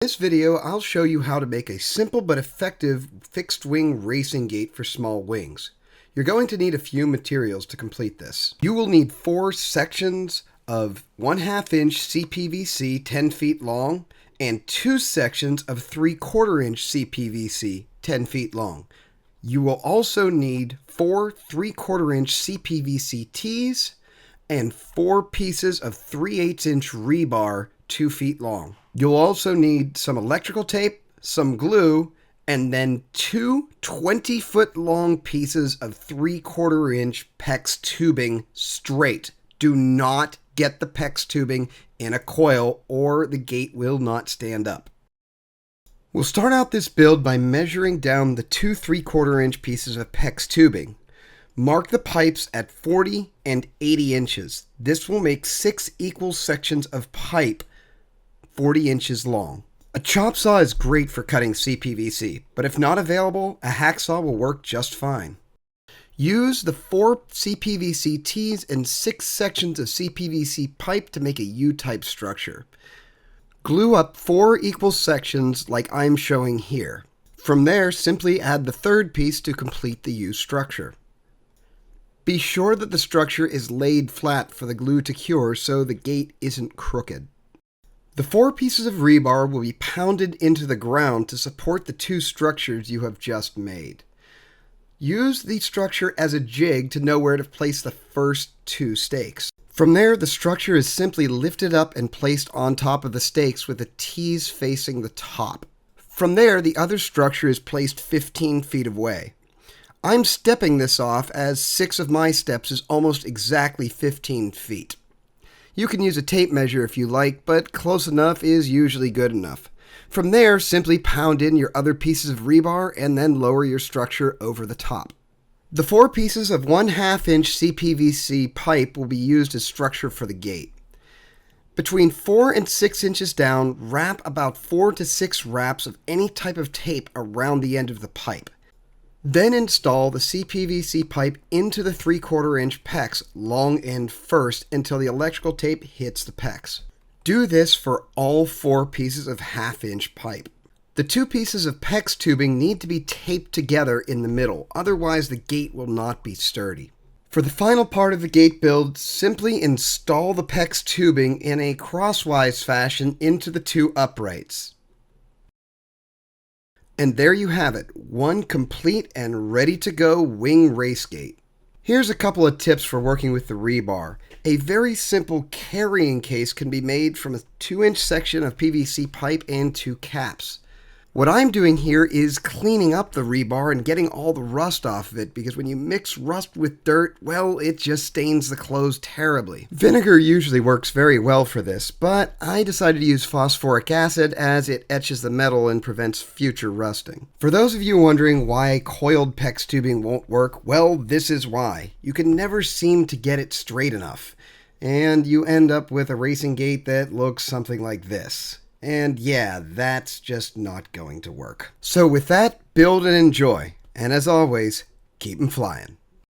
this video, I'll show you how to make a simple but effective fixed-wing racing gate for small wings. You're going to need a few materials to complete this. You will need 4 sections of 1/2 inch CPVC 10 feet long and 2 sections of 3/4 inch CPVC 10 feet long. You will also need 4 3/4 inch CPVC tees and 4 pieces of 3/8 inch rebar 2 feet long. You'll also need some electrical tape, some glue, and then 2 20-foot long pieces of 3/4 inch PEX tubing straight. Do not get the PEX tubing in a coil or the gate will not stand up. We'll start out this build by measuring down the 2 3/4 inch pieces of PEX tubing. Mark the pipes at 40 and 80 inches. This will make 6 equal sections of pipe 40 inches long. A chop saw is great for cutting CPVC, but if not available, a hacksaw will work just fine. Use the 4 CPVC tees and 6 sections of CPVC pipe to make a U-type structure. Glue up 4 equal sections like I'm showing here. From there, simply add the 3rd piece to complete the U structure. Be sure that the structure is laid flat for the glue to cure so the gate isn't crooked. The 4 pieces of rebar will be pounded into the ground to support the 2 structures you have just made. Use the structure as a jig to know where to place the first 2 stakes. From there, the structure is simply lifted up and placed on top of the stakes with the tees facing the top. From there, the other structure is placed 15 feet away. I'm stepping this off as 6 of my steps is almost exactly 15 feet. You can use a tape measure if you like, but close enough is usually good enough. From there, simply pound in your other pieces of rebar and then lower your structure over the top. The 4 pieces of 1/2 inch CPVC pipe will be used as structure for the gate. Between 4 and 6 inches down, wrap about 4 to 6 wraps of any type of tape around the end of the pipe. Then install the CPVC pipe into the 3/4 inch PEX long end first until the electrical tape hits the PEX. Do this for all 4 pieces of 1/2 inch pipe. The 2 pieces of PEX tubing need to be taped together in the middle, otherwise the gate will not be sturdy. For the final part of the gate build, simply install the PEX tubing in a crosswise fashion into the 2 uprights. And there you have it, one complete and ready to go wing race gate. Here's a couple of tips for working with the rebar. A very simple carrying case can be made from a 2-inch section of PVC pipe and 2 caps. What I'm doing here is cleaning up the rebar and getting all the rust off of it, because when you mix rust with dirt, well, it just stains the clothes terribly. Vinegar usually works very well for this, but I decided to use phosphoric acid as it etches the metal and prevents future rusting. For those of you wondering why coiled PEX tubing won't work, well, this is why. You can never seem to get it straight enough, and you end up with a racing gate that looks something like this. And yeah, that's just not going to work. So with that, build and enjoy. And as always, keep 'em flying.